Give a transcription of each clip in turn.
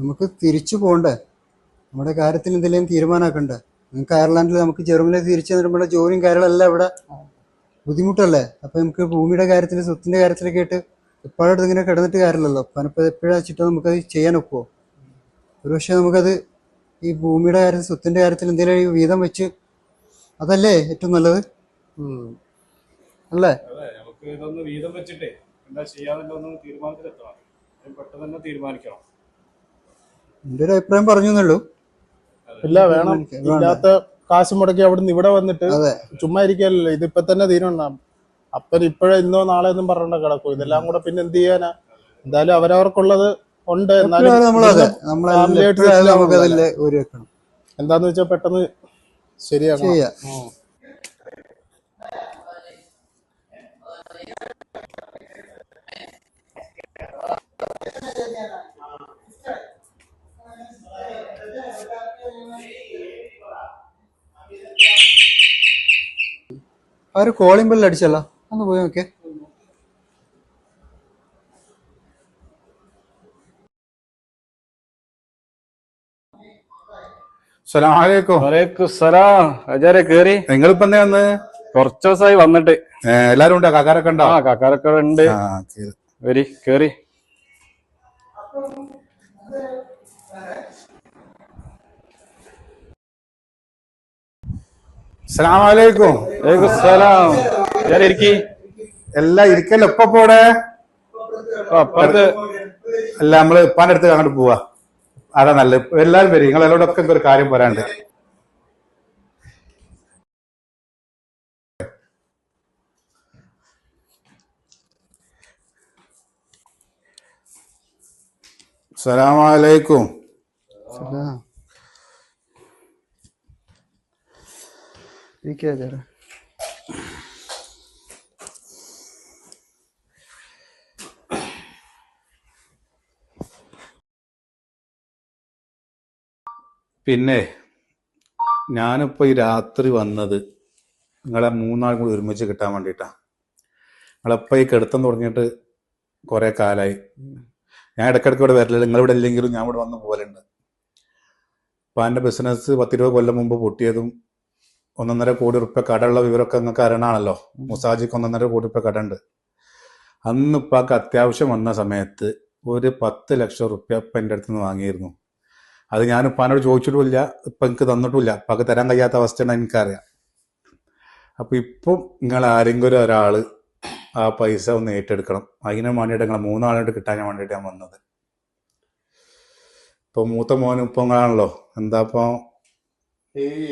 നമുക്ക് തിരിച്ചു പോകണ്ടേ? നമ്മുടെ കാര്യത്തിൽ എന്തെങ്കിലും തീരുമാനമാക്കണ്ടേ? നിങ്ങൾക്ക് അയർലാൻഡിൽ നമുക്ക് ജർമ്മനിയിൽ തിരിച്ചു നമ്മുടെ ജോലിയും കാര്യങ്ങളെല്ലാം ഇവിടെ ബുദ്ധിമുട്ടല്ലേ? അപ്പം നമുക്ക് ഭൂമിയുടെ കാര്യത്തിൽ സ്വത്തിൻ്റെ കാര്യത്തിലൊക്കെ ആയിട്ട് എപ്പോഴായിട്ട് ഇങ്ങനെ കിടന്നിട്ട് കാര്യമില്ലല്ലോ. അപ്പം ഇപ്പോൾ എപ്പോഴാ വെച്ചിട്ട് നമുക്കത് ചെയ്യാൻ ഒക്കുമോ? ഒരുപക്ഷെ നമുക്കത് ഈ ഭൂമിയുടെ കാര്യത്തിൽ സ്വത്തിൻ്റെ കാര്യത്തിൽ എന്തെങ്കിലും വീതം വെച്ച് അതല്ലേ ഏറ്റവും നല്ലത് അല്ലേ? നമുക്ക് ഇതൊന്ന് വീതം വെച്ചിട്ടേ എന്താ ചെയ്യാന്നൊന്ന് തീരുമാനത്തിലെത്തണം. പെട്ടെന്ന് തന്നെ തീരുമാനിക്കണം. എൻ്റെ ഒരു അഭിപ്രായം പറഞ്ഞു എന്നുള്ളൂ. ഇല്ല, വേണം. ഇല്ലാത്ത കാശ് മുടക്കി അവിടുന്ന് ഇവിടെ വന്നിട്ട് ചുമ്മാ ഇരിക്കല്ലോ. ഇതിപ്പോ തന്നെ തീരുമാനം. അപ്പൻ ഇപ്പോഴേ ഇന്നോ നാളെ ഒന്നും പറഞ്ഞ കിടക്കും. ഇതെല്ലാം കൂടെ പിന്നെ എന്ത് ചെയ്യാനാ? എന്തായാലും അവരവർക്കുള്ളത് ഉണ്ട്. എന്താന്ന് വെച്ചാൽ പെട്ടെന്ന് ശരിയാക്കണം. ആ ഒരു കോളിംഗ് ബെല്ല് അടിച്ചല്ലോ, ഒന്ന് പോയി നോക്കിയേ. നിങ്ങളിപ്പോ എന്താ വന്ന്? കുറച്ചു ദിവസമായി വന്നിട്ട്. എല്ലാരും ഉണ്ടോ? കാക്കാരൊക്കെ ഉണ്ടോ? ആ, കാക്കാരൊക്കെ ഉണ്ട്. വരി, കേറി. അസ്സലാമലൈക്കും. എല്ലാം ഇരിക്കല്ലോ. ഇപ്പൊ പോടെ അല്ല, നമ്മള് ഇപ്പാന്റെ അടുത്ത് അങ്ങോട്ട് പോവാ. അതാ നല്ലത്. എല്ലാരും വരും. നിങ്ങൾ എല്ലാവരോടൊക്കെ ഒരു കാര്യം പറയാണ്ട്. അസ്സലാമലൈക്കും. പിന്നെ ഞാനിപ്പോ ഈ രാത്രി വന്നത് നിങ്ങളെ മൂന്നാളും കൂടി ഒരുമിച്ച് കിട്ടാൻ വേണ്ടിയിട്ടാ. നിങ്ങളെപ്പോ ഈ കിടത്തം തുടങ്ങിയിട്ട് കുറെ കാലമായി. ഞാൻ ഇടയ്ക്കിടയ്ക്ക് ഇവിടെ വരലില്ല. നിങ്ങളിവിടെ ഇല്ലെങ്കിലും ഞാൻ ഇവിടെ വന്ന് പോലുണ്ട്. അപ്പം എൻ്റെ ബിസിനസ് 10-20 കൊല്ലം മുമ്പ് പൊട്ടിയതും 1.5 കോടി റുപ്യ കടമുള്ള വിവരമൊക്കെ നിങ്ങൾക്ക് അറിയണമാണല്ലോ. മുസാജിക്ക് 1.5 കോടി റുപ്യ കടമുണ്ട്. അന്ന് ഇപ്പാക്ക് അത്യാവശ്യം വന്ന സമയത്ത് ഒരു 10 ലക്ഷം റുപ്യ ഇപ്പം എൻ്റെ അടുത്ത് നിന്ന് വാങ്ങിയിരുന്നു. അത് ഞാൻ ഇപ്പാനോട് ചോദിച്ചിട്ടുമില്ല, ഇപ്പം എനിക്ക് തന്നിട്ടുമില്ല. ഇപ്പാക്ക് തരാൻ കഴിയാത്ത അവസ്ഥയാണ് എനിക്കറിയാം. അപ്പം ഇപ്പം നിങ്ങൾ ആരെങ്കിലും ഒരാൾ ആ പൈസ ഒന്ന് ഏറ്റെടുക്കണം. അതിന് വേണ്ടിയിട്ട് നിങ്ങളെ 3 ആളായിട്ട് കിട്ടാൻ വേണ്ടിയിട്ട് ഞാൻ വന്നത്. ഇപ്പം മൂത്ത മോനും ഇപ്പം നിങ്ങളാണല്ലോ. എന്താ ഇപ്പം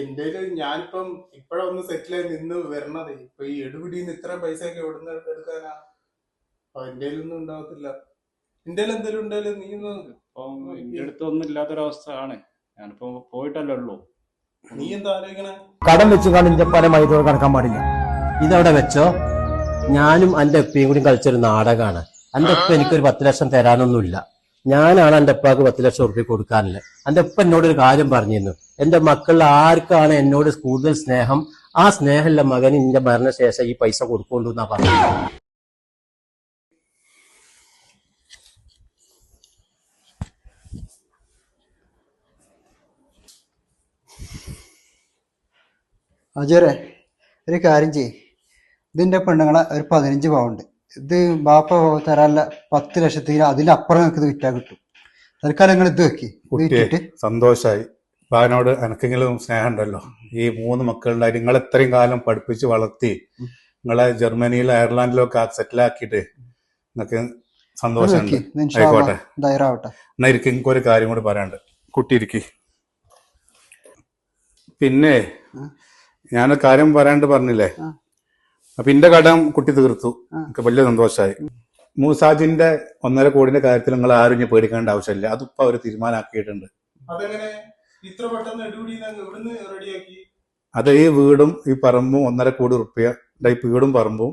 എന്റെ ഞാനിപ്പം ഇപ്പഴൊന്ന് സെറ്റിലായി നിന്ന് വരണത്. ഇപ്പൊ ഈ എടുപിടിന്ന് ഇത്ര പൈസ ഒക്കെ എവിടുന്ന് എടുക്കാനാ? എന്റെ ഒന്നും ഉണ്ടാവത്തില്ല. എന്റെ എന്തെങ്കിലും ഉണ്ടായാലും നീ ഇപ്പം എന്റെ അടുത്ത് ഒന്നും ഇല്ലാത്തൊരവസ്ഥയാണ്. ഞാനിപ്പോ പോയിട്ടല്ലേ ഉള്ളൂ. നീ എന്താ ആലോചിക്കണേ? കടം വെച്ചുകൊണ്ട് എന്റെ പരമായി കടക്കാൻ പാടില്ല. ഇതവിടെ വെച്ചോ. ഞാനും എന്റെ ഉപ്പയും കൂടി കളിച്ചൊരു നാടകമാണ്. എന്റെ ഉപ്പ എനിക്കൊരു 10 ലക്ഷം തരാനൊന്നുമില്ല. ഞാനാണ് എന്റെ ഉപ്പാക്ക് 10 ലക്ഷം റുപ്യ കൊടുക്കാനില്ല. എന്റെ ഉപ്പ എന്നോടൊരു കാര്യം പറഞ്ഞിരുന്നു. എന്റെ മക്കളിൽ ആർക്കാണ് എന്നോട് കൂടുതൽ സ്നേഹം, ആ സ്നേഹമുള്ള മകന് എന്റെ മരണശേഷം ഈ പൈസ കൊടുക്കൊണ്ടു എന്നാ പറഞ്ഞത്. അജയരെ, ഒരു കാര്യം ചെയ്യ്. ഇതിന്റെ പെണ്ണുങ്ങളെ ഒരു 15 പൗണ്ട് ഇത് ബാപ്പ തരാനുള്ള 10 ലക്ഷത്തിന് അതിലപ്പുറം നിങ്ങൾക്ക് ഇത് വിറ്റാ കിട്ടും. തൽക്കാലം നിങ്ങൾ ഇത് വെക്കി. സന്തോഷായി. ബാനോട് എനിക്കെങ്കിലും സ്നേഹം ഉണ്ടല്ലോ. ഈ 3 മക്കളുണ്ടായി നിങ്ങൾ ഇത്രയും കാലം പഠിപ്പിച്ച് വളർത്തി നിങ്ങളെ ജർമ്മനിയിലും അയർലാൻഡിലും ഒക്കെ സെറ്റിലാക്കിയിട്ട് നിങ്ങൾക്ക് സന്തോഷമുണ്ട്. ആയിക്കോട്ടെ, എന്നാ ഇരിക്കും. എനിക്കൊരു കാര്യം കൂടി പറയാനുണ്ട്. കുട്ടി ഇരിക്കി. പിന്നെ ഞാനൊരു കാര്യം പറയാണ്ട് പറഞ്ഞില്ലേ. അപ്പൊ എന്റെ കടം കുട്ടി തീർത്തു. എനിക്ക് വലിയ സന്തോഷമായി. മൂസാജിന്റെ 1.5 കോടിന്റെ കാര്യത്തിൽ നിങ്ങൾ ആരും ഇനി പേടിക്കേണ്ട ആവശ്യമില്ല. അതിപ്പോ അവര് തീരുമാനമാക്കിയിട്ടുണ്ട്. അത് ഈ വീടും ഈ പറമ്പും 1.5 കോടി റുപ്യ ഈ വീടും പറമ്പും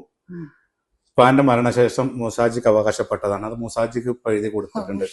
ഉപ്പാന്റെ മരണശേഷം മൂസാജിക്ക് അവകാശപ്പെട്ടതാണ്. അത് മൂസാജിക്ക് എഴുതി കൊടുത്തിട്ടുണ്ട്.